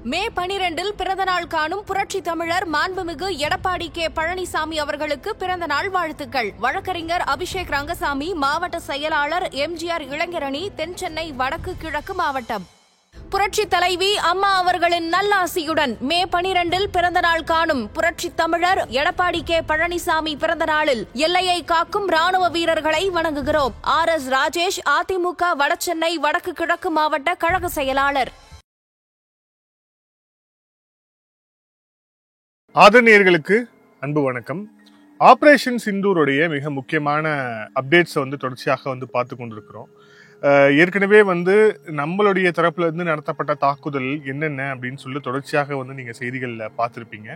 மே 12 பிறந்தநாள் காணும் புரட்சி தமிழர் மாண்புமிகு எடப்பாடி கே பழனிசாமி அவர்களுக்கு பிறந்தநாள் வாழ்த்துக்கள். வழக்கறிஞர் அபிஷேக் ரங்கசாமி, மாவட்ட செயலாளர் எம்ஜிஆர் இளைஞரணி, தென்சென்னை வடக்கு கிழக்கு மாவட்டம். புரட்சி தலைவி அம்மா அவர்களின் நல்லாசியுடன் மே 12 பிறந்தநாள் காணும் புரட்சி தமிழர் எடப்பாடி கே பழனிசாமி பிறந்த நாளில் எல்லையை காக்கும் ராணுவ வீரர்களை வணங்குகிறோம். RS ராஜேஷ், அதிமுக வடசென்னை வடக்கு கிழக்கு மாவட்ட கழக செயலாளர். ஆதரணியர்களுக்கு அன்பு வணக்கம். ஆபரேஷன் சிந்தூருடைய மிக முக்கியமான அப்டேட்ஸ் தொடர்ச்சியாக பார்த்து கொண்டிருக்கிறோம். ஏற்கனவே நம்மளுடைய தரப்புல இருந்து நடத்தப்பட்ட தாக்குதல் என்னென்ன அப்படின்னு சொல்லி தொடர்ச்சியாக நீங்க செய்திகள்ல பார்த்துருப்பீங்க.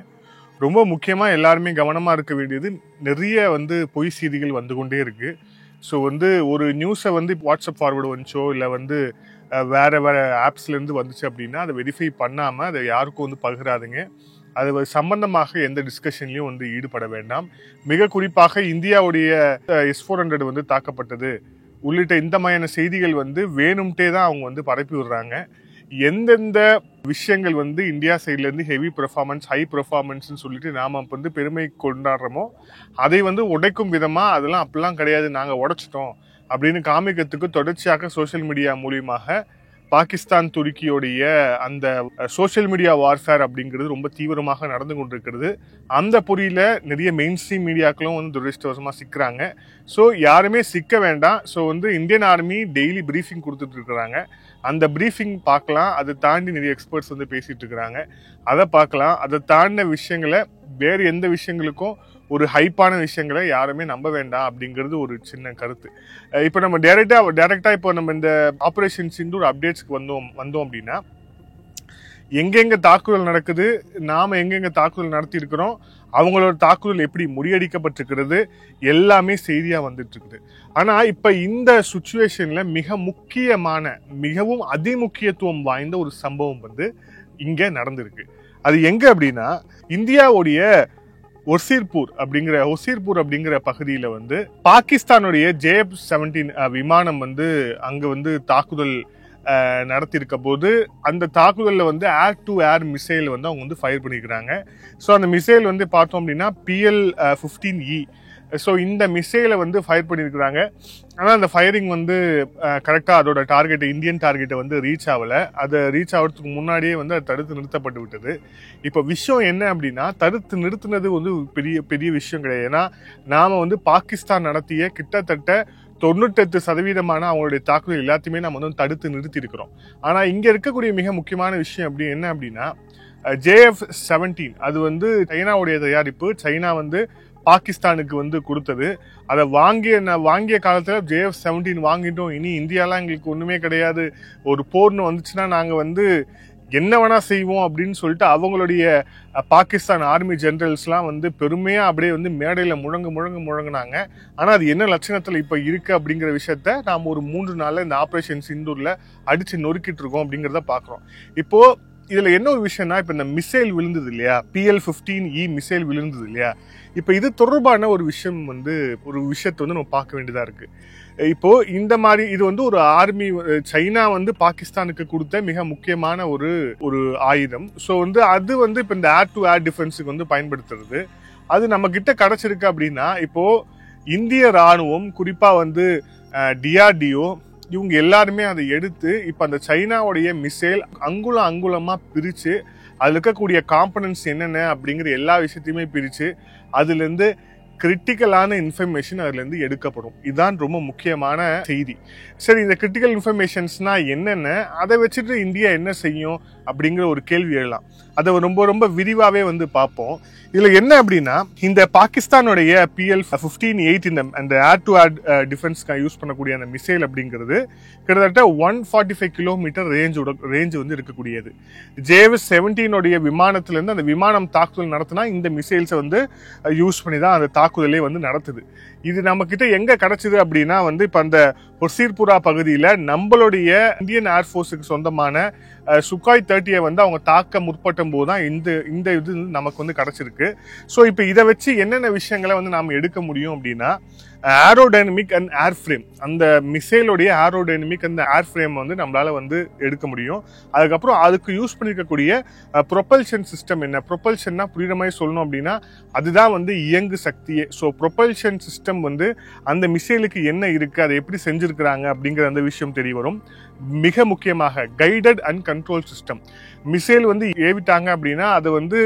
ரொம்ப முக்கியமா எல்லாருமே கவனமா இருக்க வேண்டியது, நிறைய பொய் செய்திகள் வந்து கொண்டே இருக்கு. ஸோ ஒரு நியூஸை வாட்ஸ்அப் ஃபார்வர்டு வந்துச்சோ இல்லை வேற வேற ஆப்ஸ்ல இருந்து வந்துச்சு அப்படின்னா அதை வெரிஃபை பண்ணாம அதை யாருக்கும் பகிராதுங்க. அது சம்பந்தமாக எந்த டிஸ்கஷன்லயும் ஈடுபட வேண்டாம். மிக குறிப்பாக இந்தியாவுடைய S-400 தாக்கப்பட்டது உள்ளிட்ட இந்த மாதிரியான செய்திகள் வேணும்ட்டே தான் அவங்க பரப்பி விடுறாங்க. எந்தெந்த விஷயங்கள் இந்தியா சைட்ல இருந்து ஹெவி பெர்ஃபார்மன்ஸ், ஹை பெர்ஃபார்மன்ஸ் சொல்லிட்டு நாம பெருமை கொண்டாடுறோமோ அதை உடைக்கும் விதமா அதெல்லாம் அப்படிலாம் கிடையாது, நாங்க உடைச்சிட்டோம் அப்படின்னு காமிக்கிறதுக்கு தொடர்ச்சியாக சோசியல் மீடியா மூலியமாக பாகிஸ்தான் துருக்கியோடைய அந்த சோசியல் மீடியா வார்ஃபேர் அப்படிங்கிறது ரொம்ப தீவிரமாக நடந்து கொண்டிருக்கிறது. அந்த பொறியில நிறைய மெயின் ஸ்ட்ரீம் மீடியாக்களும் துரதிருஷ்டவசமா சிக்கிறாங்க. ஸோ யாருமே சிக்க வேண்டாம். So Indian army daily briefing கொடுத்துட்டு இருக்கிறாங்க. அந்த பிரீஃபிங் பார்க்கலாம். அதை தாண்டி நிறைய எக்ஸ்பர்ட்ஸ் பேசிட்டு இருக்கிறாங்க, அதை பார்க்கலாம். அதை தாண்டின விஷயங்களை வேறு எந்த விஷயங்களுக்கும் ஒரு ஹைப்பான விஷயங்களை யாருமே நம்ப வேண்டாம் அப்படிங்கிறது ஒரு சின்ன கருத்து. இப்போ நம்ம டைரக்டா இப்போ நம்ம இந்த ஆபரேஷன் சிந்தூர் அப்டேட்ஸ்க்கு வந்தோம் அப்படின்னா, எங்கெங்க தாக்குதல் நடக்குது, நாம எங்கெங்க தாக்குதல் நடத்தி இருக்கிறோம், அவங்களோட தாக்குதல் எப்படி முறியடிக்கப்பட்டிருக்கிறது, எல்லாமே செய்தியா வந்துட்டு இருக்குது. ஆனா இப்ப இந்த சுச்சுவேஷன்ல மிக முக்கியமான, மிகவும் அதிமுக்கியத்துவம் வாய்ந்த ஒரு சம்பவம் இங்க நடந்திருக்கு. அது எங்க அப்படின்னா, இந்தியாவுடைய ஒசீர்பூர் அப்படிங்கிற பகுதியில பாகிஸ்தானுடைய JF-17 விமானம் அங்க தாக்குதல் நடத்தியிருக்க போது அந்த தாக்குதல்ல ஏர் டு ஏர் மிசைல் அவங்க ஃபயர் பண்ணிக்கிறாங்க. ஸோ அந்த மிசைல் பார்த்தோம் அப்படின்னா PL-15E. ஸோ இந்த மிசைலை ஃபயர் பண்ணியிருக்கிறாங்க. ஆனால் அந்த ஃபயரிங் கரெக்டாக அதோட டார்கெட்டை, இந்தியன் டார்கெட்டை ரீச் ஆகலை. அதை ரீச் ஆகிறதுக்கு முன்னாடியே அது தடுத்து நிறுத்தப்பட்டு விட்டது. இப்போ விஷயம் என்ன அப்படின்னா, தடுத்து நிறுத்தினது பெரிய பெரிய விஷயம் கிடையாது. ஏன்னா நாம் பாகிஸ்தான் நடத்திய கிட்டத்தட்ட 98% அவங்களுடைய தாக்குதல் எல்லாத்தையுமே நம்ம தடுத்து நிறுத்தி இருக்கிறோம். ஆனா இங்க இருக்கக்கூடிய மிக முக்கியமான விஷயம் என்ன அப்படின்னா, JF-17 அது சைனாவுடைய தயாரிப்பு. சைனா பாகிஸ்தானுக்கு கொடுத்தது. அதை வாங்கிய காலத்துல JF-17 வாங்கிட்டோம், இனி இந்தியாலாம் எங்களுக்கு ஒண்ணுமே கிடையாது, ஒரு போர்னு வந்துச்சுன்னா நாங்க என்ன வேணா செய்வோம் அப்படின்னு சொல்லிட்டு அவங்களுடைய பாகிஸ்தான் ஆர்மி ஜெனரல்ஸ்லாம் பெருமையா அப்படியே மேடையில முழங்குனாங்க. ஆனா அது என்ன லட்சணத்துல இப்ப இருக்கு அப்படிங்கிற விஷயத்த நாம் ஒரு 3 நாள்ல இந்த ஆபரேஷன் சிந்தூர்ல அடிச்சு நொறுக்கிட்டு இருக்கோம் அப்படிங்கிறத பாக்குறோம். இப்போ இதுல என்ன ஒரு விஷயம்னா, இப்ப இந்த மிசைல் விழுந்தது இல்லையா, PL-15E மிசைல் விழுந்தது இல்லையா, இப்ப இது தொடர்பான ஒரு விஷயம் ஒரு விஷயத்தை நம்ம பார்க்க வேண்டியதா இருக்கு. இப்போ இந்த மாதிரி இது ஒரு ஆர்மி, சைனா பாகிஸ்தானுக்கு கொடுத்த மிக முக்கியமான ஒரு ஆயுதம். ஸோ அது இப்ப இந்த ஏர் டு ஏர் டிஃபென்ஸுக்கு பயன்படுத்துறது. அது நம்ம கிட்ட கிடைச்சிருக்கு அப்படின்னா, இப்போ இந்திய ராணுவம் குறிப்பா DRDO இவங்க எல்லாருமே அதை எடுத்து இப்ப அந்த சைனாவுடைய மிசைல் அங்குலமா பிரிச்சு அதுல இருக்கக்கூடிய காம்பனன்ட்ஸ் என்னென்ன அப்படிங்கிற எல்லா விஷயத்தையுமே பிரிச்சு அதுல இருந்து கிரிட்டிக்கலான இன்ஃபர்மேஷன் அதுல இருந்து எடுக்கப்படும். இதுதான் ரொம்ப முக்கியமான செய்தி. சரி, இந்த கிரிட்டிக்கல் இன்ஃபர்மேஷன்ஸ்னா என்னென்ன, அதை வச்சுட்டு இந்தியா என்ன செய்யும் அப்படிங்கிற ஒரு கேள்வி எழலாம். அதை ரொம்ப ரொம்ப விரிவாவே பார்ப்போம். இதுல என்ன அப்படின்னா, இந்த பாகிஸ்தானுடைய PL-15E இந்த ஏர் டு ஏர் டிஃபென்ஸ்க்கு யூஸ் பண்ணக்கூடிய அந்த மிசைல் அப்படிங்கிறது கிட்டத்தட்ட 145 கிலோமீட்டர் ரேஞ்ச் இருக்கக்கூடியது. JF-17 விமானத்துல இருந்து அந்த விமானம் தாக்குதல் நடத்தினா இந்த மிசைல்ஸை யூஸ் பண்ணி தான் அந்த தாக்குதலே நடத்துது. இது நம்ம கிட்ட எங்க கிடைச்சது அப்படின்னா, இப்ப அந்த ஒசீர்புரா பகுதியில நம்மளுடைய இந்தியன் ஏர்ஃபோர்ஸுக்கு சொந்தமான சுகாய் 30 அவங்க தாக்க முற்பட்டும் போதுதான் இந்த இது நமக்கு கிடைச்சிருக்கு. ஸோ இப்போ இதை வச்சு என்னென்ன விஷயங்களை நாம எடுக்க முடியும் அப்படின்னா, ஏரோடைனமிக் அண்ட் ஏர் ஃப்ரேம், அந்த மிசைலோடைய ஏரோடைனமிக் அந்த ஏர் ஃப்ரேம் வந்து நம்மளால வந்து எடுக்க முடியும். அதுக்கப்புறம் அதுக்கு யூஸ் பண்ணிருக்கக்கூடிய ப்ரொபல்ஷன் சிஸ்டம் என்ன, ப்ரொபல்ஷன்னா புரியுற மாதிரி சொல்லணும் அப்படின்னா அதுதான் வந்து இயங்கு சக்தியே. ஸோ ப்ரொபல்ஷன் சிஸ்டம் வந்து அந்த மிசைலுக்கு என்ன இருக்கு, அதை எப்படி செஞ்சிருக்கிறாங்க அப்படிங்கிற அந்த விஷயம் தெரிய வரும். மிக முக்கியமாக guided and control system, missile வந்து ஏவிட்டாங்க அப்படின்னா அது வந்து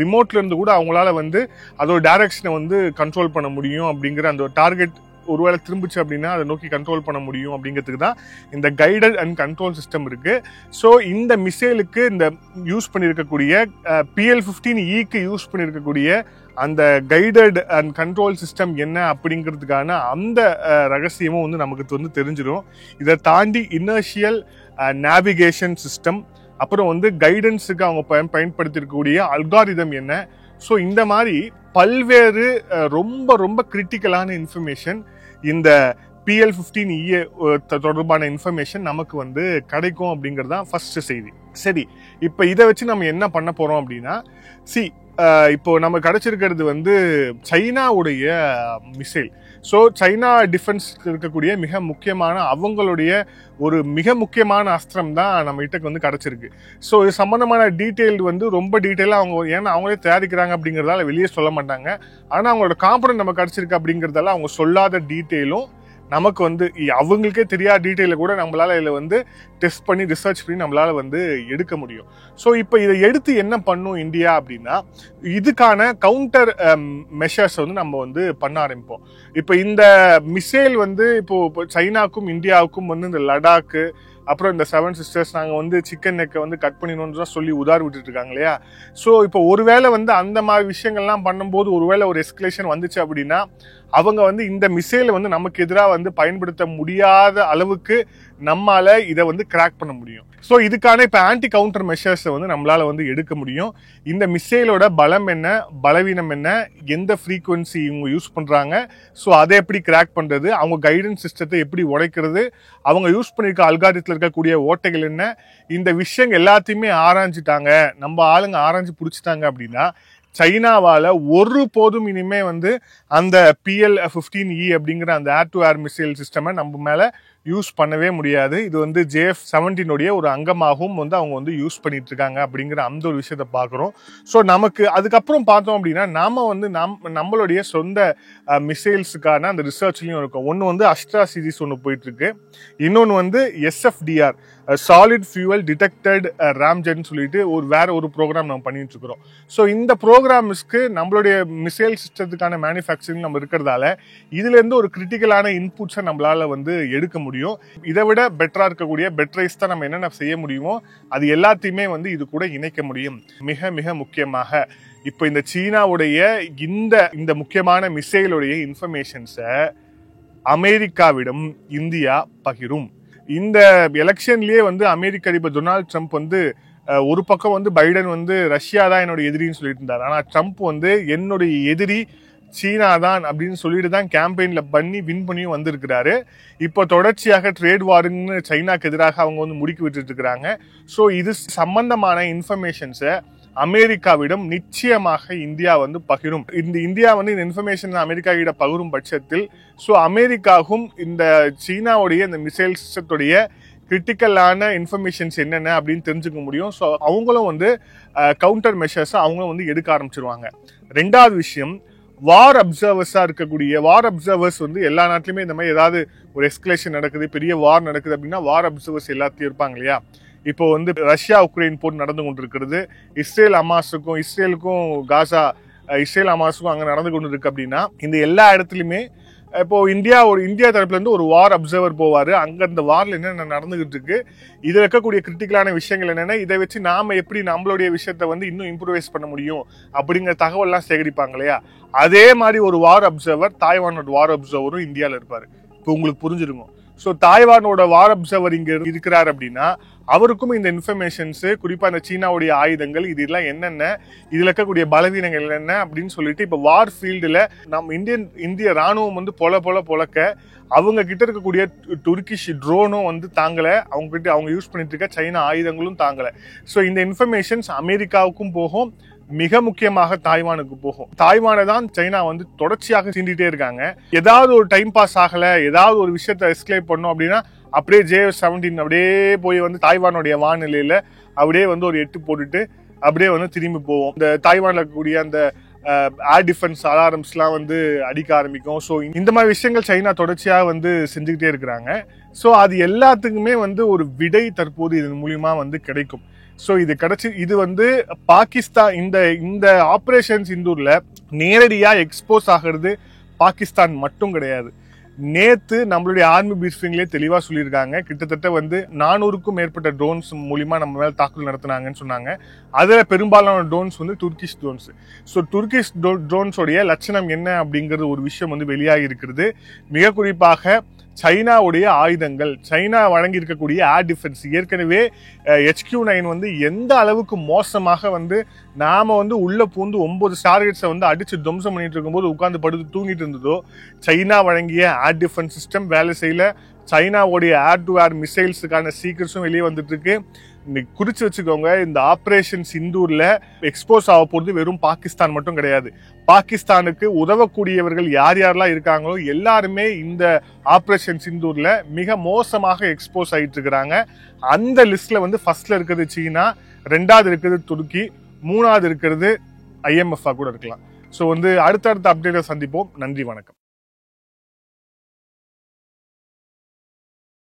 ரிமோட்ல இருந்து கூட அவங்களால வந்து அதோட டைரக்ஷனை வந்து கண்ட்ரோல் பண்ண முடியும் அப்படிங்கிற அந்த டார்கெட் ஒருவேளை திரும்பிச்சு அப்படின்னா அதை நோக்கி கண்ட்ரோல் பண்ண முடியும் அப்படிங்கிறதுக்கு தான் இந்த கைடட் அண்ட் கண்ட்ரோல் சிஸ்டம் இருக்கு. ஸோ இந்த மிசைலுக்கு இந்த யூஸ் பண்ணியிருக்கக்கூடிய PL-15Eக்கு யூஸ் பண்ணியிருக்கக்கூடிய அந்த கைடட் அண்ட் கண்ட்ரோல் சிஸ்டம் என்ன அப்படிங்கிறதுக்கான அந்த ரகசியமும் வந்து நமக்கு வந்து தெரிஞ்சிடும். இதை தாண்டி இனர்ஷியல் நேவிகேஷன் சிஸ்டம், அப்புறம் வந்து கைடன்ஸுக்கு அவங்க பயன்படுத்திருக்கக்கூடிய அல்காரிதம் என்ன. ஸோ இந்த மாதிரி பல்வேறு ரொம்ப ரொம்ப கிரிட்டிக்கலான இன்ஃபர்மேஷன் இந்த PL-15E தொடர்பான இன்ஃபர்மேஷன் நமக்கு வந்து கிடைக்கும் அப்படிங்கிறது தான் ஃபர்ஸ்ட் செய்தி. சரி, இப்போ இதை வச்சு நம்ம என்ன பண்ண போறோம் அப்படின்னா, இப்போ நம்ம கிடைச்சிருக்கிறது வந்து சைனாவுடைய மிசைல். ஸோ சைனா டிஃபென்ஸ் இருக்கக்கூடிய மிக முக்கியமான அவங்களுடைய ஒரு மிக முக்கியமான அஸ்திரம் தான் நம்ம கிட்ட வந்து கிடைச்சிருக்கு. ஸோ இது சம்பந்தமான டீட்டெயில் வந்து ரொம்ப டீட்டெயிலாக அவங்க, ஏன்னா அவங்களே தயாரிக்கிறாங்க அப்படிங்கிறதால வெளியே சொல்ல மாட்டாங்க. ஆனால் அவங்களோட காம்பனன்ட் நம்ம கிடைச்சிருக்கு அப்படிங்கிறதால அவங்க சொல்லாத டீட்டெயிலும் நமக்கு வந்து அவங்களுக்கே தெரியாத டீட்டெயில கூட நம்மளால இதில் வந்து டெஸ்ட் பண்ணி ரிசர்ச் பண்ணி நம்மளால வந்து எடுக்க முடியும். ஸோ இப்போ இதை எடுத்து என்ன பண்ணும் இந்தியா அப்படின்னா, இதுக்கான கவுண்டர் மெஷர்ஸ் வந்து நம்ம வந்து பண்ண ஆரம்பிப்போம். இப்போ இந்த மிசைல் வந்து இப்போ சைனாக்கும் இந்தியாவுக்கும் வந்து இந்த லடாக்கு, அப்புறம் இந்த 7 சிஸ்டர்ஸ் நாங்கள் வந்து சிக்கன் நெக்கை வந்து கட் பண்ணிடணும்னு தான் சொல்லி உதார் விட்டுட்டு இருக்காங்க இல்லையா. ஸோ இப்போ ஒருவேளை வந்து அந்த மாதிரி விஷயங்கள்லாம் பண்ணும்போது ஒருவேளை ஒரு எஸ்கலேஷன் வந்துச்சு அப்படின்னா அவங்க வந்து இந்த மிசைலை வந்து நமக்கு எதிராக வந்து பயன்படுத்த முடியாத அளவுக்கு நம்மால இதை வந்து கிராக் பண்ண முடியும். ஸோ இதுக்கான இப்போ ஆன்டி கவுண்டர் மெஷர்ஸை வந்து நம்மளால வந்து எடுக்க முடியும். இந்த மிசைலோட பலம் என்ன, பலவீனம் என்ன, எந்த ஃப்ரீக்குவன்சி இவங்க யூஸ் பண்றாங்க, ஸோ அதை எப்படி கிராக் பண்றது, அவங்க கைடன்ஸ் சிஸ்டத்தை எப்படி உடைக்கிறது, அவங்க யூஸ் பண்ணிருக்க அல்காரிதத்தில் இருக்கக்கூடிய ஓட்டைகள் என்ன, இந்த விஷயம் எல்லாத்தையுமே ஆராய்ஞ்சிட்டாங்க, நம்ம ஆளுங்க ஆராய்ஞ்சு பிடிச்சிட்டாங்க அப்படின்னா சைனாவால ஒரு போதும் இனிமே வந்து அந்த PL-15E அப்படிங்கிற அந்த ஏர் டு ஏர் மிசைல் சிஸ்டமை நம்ம மேல யூஸ் பண்ணவே முடியாது. இது வந்து JF-17 ஒரு அங்கமாகவும் வந்து அவங்க வந்து யூஸ் பண்ணிட்டு இருக்காங்க அப்படிங்கிற அந்த ஒரு விஷயத்த பார்க்குறோம். ஸோ நமக்கு அதுக்கப்புறம் பார்த்தோம் அப்படின்னா நாம வந்து நம்மளுடைய சொந்த மிசைல்ஸுக்கான அந்த ரிசர்ச்லையும் இருக்கும். ஒன்று வந்து அஸ்ட்ரா சீரிஸ் ஒன்று போயிட்டு இருக்கு, இன்னொன்று வந்து SFDR சாலிட் ஃபியூவல் டிடெக்டட் ராம்ஜெட்னு சொல்லிட்டு வேற ஒரு ப்ரோக்ராம் நம்ம பண்ணிட்டு இருக்கிறோம். ஸோ இந்த ப்ரோக்ராம்ஸ்க்கு நம்மளுடைய மிசைல் சிஸ்டத்துக்கான மேனுஃபேக்சரிங் நம்ம இருக்கிறதால இதுல இருந்து ஒரு கிரிட்டிக்கலான இன்புட்ஸை நம்மளால வந்து எடுக்க முடியும். இதை விட பெட்டரா இருக்கக்கூடிய பெட்டரைஸ் தான் நம்ம என்னென்ன செய்ய முடியுமோ அது எல்லாத்தையுமே வந்து இது கூட இணைக்க முடியும். மிக மிக முக்கியமாக இப்போ இந்த சீனாவுடைய இந்த முக்கியமான மிசைலுடைய இன்ஃபர்மேஷன்ஸை அமெரிக்காவிடம் இந்தியா பகிரும். இந்த எலெக்ஷன்லயே வந்து அமெரிக்க அதிபர் டொனால்ட் ட்ரம்ப் வந்து ஒரு பக்கம் வந்து பைடன் வந்து ரஷ்யா தான் என்னோட எதிரின்னு சொல்லிட்டு இருந்தார். ஆனா ட்ரம்ப் வந்து என்னுடைய எதிரி சீனா தான் அப்படின்னு சொல்லிட்டு தான் கேம்பெயின்ல பண்ணி வின் பண்ணியும் வந்திருக்கிறாரு. இப்போ தொடர்ச்சியாக ட்ரேட் வாருன்னு சைனாக்கு எதிராக அவங்க வந்து முடுக்கி விட்டுட்டு இருக்கிறாங்க. ஸோ இது சம்பந்தமான இன்ஃபர்மேஷன்ஸை அமெரிக்காவிடம் நிச்சயமாக இந்தியா வந்து பகிரும். இந்தியா வந்து இந்த இன்ஃபர்மேஷன் அமெரிக்கா கிட்ட பகிரும் பட்சத்தில் ஸோ அமெரிக்காவும் இந்த சீனாவுடைய இந்த மிசைல் சிஸ்டத்துடைய கிரிட்டிக்கலான இன்ஃபர்மேஷன்ஸ் என்னென்ன அப்படின்னு தெரிஞ்சுக்க முடியும். ஸோ அவங்களும் வந்து கவுண்டர் மெஷர்ஸை அவங்களும் வந்து எடுக்க ஆரம்பிச்சிருவாங்க. ரெண்டாவது விஷயம், வார் அப்சர்வர்ஸ் வந்து எல்லா நாட்டிலுமே இந்த மாதிரி ஏதாவது ஒரு எஸ்கலேஷன் நடக்குது, பெரிய வார் நடக்குது அப்படின்னா வார் அப்சர்வர்ஸ் எல்லாத்தையும் இருப்பாங்க இல்லையா. இப்போ வந்து ரஷ்யா உக்ரைன் போர் நடந்து கொண்டிருக்கிறது, இஸ்ரேல் ஹமாஸுக்கும் அங்கே நடந்து கொண்டு இருக்கு அப்படின்னா இந்த எல்லா இடத்துலையுமே இப்போ இந்தியா தரப்புல இருந்து ஒரு வார் அப்சர்வர் போவாரு. அங்க அந்த வார்ல என்ன நடந்துகிட்டு இருக்கு, இதுல இருக்கக்கூடிய கிரிட்டிக்கலான விஷயங்கள் என்னென்ன, இதை வச்சு நாம எப்படி நம்மளுடைய விஷயத்த வந்து இன்னும் இம்ப்ரூவைஸ் பண்ண முடியும் அப்படிங்கிற தகவல் எல்லாம் சேகரிப்பாங்க இல்லையா. அதே மாதிரி ஒரு வார் அப்சர்வர், தாய்வானோட வார் அப்சர்வரும் இந்தியாவில் இருப்பாரு. இப்போ உங்களுக்கு புரிஞ்சிருக்கும். ஸோ தாய்வானோட வார் அப்சர்வர் இங்க இருக்கிறார் அப்படின்னா அவருக்கும் இந்த இன்ஃபர்மேஷன்ஸ், குறிப்பா இந்த சீனாவுடைய ஆயுதங்கள் இதெல்லாம் என்னென்ன, இதுல இருக்கக்கூடிய பலவீனங்கள் என்னென்ன அப்படின்னு சொல்லிட்டு இப்ப வார் ஃபீல்டுல நம்ம இந்திய ராணுவம் வந்து பொழக்க அவங்க கிட்ட இருக்கக்கூடிய துருக்கிஷ் ட்ரோனும் வந்து தாங்கல, அவங்க யூஸ் பண்ணிட்டு இருக்க சைனா ஆயுதங்களும் தாங்கல. ஸோ இந்த இன்ஃபர்மேஷன்ஸ் அமெரிக்காவுக்கும் போகும், மிக முக்கியமாக தாய்வானுக்கு போகும். தாய்வானை தான் சைனா வந்து தொடர்ச்சியாக சீண்டிட்டே இருக்காங்க. ஏதாவது ஒரு டைம் பாஸ் ஆகல, ஏதாவது ஒரு விஷயத்த எஸ்கலேட் பண்ணோம் அப்படின்னா அப்படியே JF-17 அப்படியே போய் வந்து தாய்வானுடைய வானிலையில அப்படியே வந்து ஒரு 8 போட்டுட்டு அப்படியே வந்து திரும்பி போவோம். இந்த தாய்வான்ல இருக்கக்கூடிய அந்த ஏர் டிஃபென்ஸ் அலாரம்ஸ்லாம் வந்து அடிக்க ஆரம்பிக்கும். ஸோ இந்த மாதிரி விஷயங்கள் சைனா தொடர்ச்சியாக வந்து செஞ்சுக்கிட்டே இருக்கிறாங்க. ஸோ அது எல்லாத்துக்குமே வந்து ஒரு விடை தற்போது இதன் மூலியமா வந்து கிடைக்கும். ஸோ இது வந்து பாகிஸ்தான் இந்த ஆபரேஷன் சிந்தூர்ல நேரடியா எக்ஸ்போஸ் ஆகிறது பாகிஸ்தான் மட்டும் கிடையாது. நேத்து நம்மளுடைய ஆர்மி பிரீஃபிங்லேயே தெளிவா சொல்லியிருக்காங்க. கிட்டத்தட்ட வந்து 400க்கும் மேற்பட்ட ட்ரோன்ஸ் மூலியமா நம்ம மேல தாக்குதல் நடத்தினாங்கன்னு சொன்னாங்க. அதுல பெரும்பாலான ட்ரோன்ஸ் வந்து துர்கிஷ் ட்ரோன்ஸ். ஸோ துர்கிஷ் ட்ரோன்ஸோடைய லட்சணம் என்ன அப்படிங்கிறது ஒரு விஷயம் வந்து வெளியாகி இருக்கிறது. மிக குறிப்பாக சைனாவுடைய ஆயுதங்கள், சைனா வழங்கி இருக்கக்கூடிய ஏர் டிஃபென்ஸ், ஏற்கனவே HQ-9 வந்து எந்த அளவுக்கு மோசமாக வந்து நாம வந்து உள்ள பூந்து 9 டார்கெட்ஸை வந்து அடிச்சு துவம்சம் பண்ணிட்டு இருக்கும்போது உட்கார்ந்து படுத்து தூங்கிட்டு இருந்ததோ, சைனா வழங்கிய ஏர் டிஃபென்ஸ் சிஸ்டம் வேலை செய்யல. சைனாவுடைய ஏர் டு ஏர் மிசைல்ஸுக்கான சீக்கிரட்ஸும் வெளியே வந்துட்டு இருக்கு. இன்னைக்கு குறிச்சு வச்சுக்கோங்க, இந்த ஆபரேஷன் சிந்தூர்ல எக்ஸ்போஸ் ஆக போறது வெறும் பாகிஸ்தான் மட்டும் கிடையாது. பாகிஸ்தானுக்கு உதவக்கூடியவர்கள் யார் யாரெல்லாம் இருக்காங்களோ எல்லாருமே இந்த ஆபரேஷன் சிந்தூர்ல மிக மோசமாக எக்ஸ்போஸ் ஆயிட்டு இருக்கிறாங்க. அந்த லிஸ்ட்ல வந்து ஃபர்ஸ்ட்ல இருக்கிறது சீனா, 2வது இருக்கிறது துருக்கி, 3வது இருக்கிறது IMF கூட இருக்கலாம். ஸோ வந்து அடுத்தடுத்த அப்டேட்டை சந்திப்போம். நன்றி, வணக்கம்.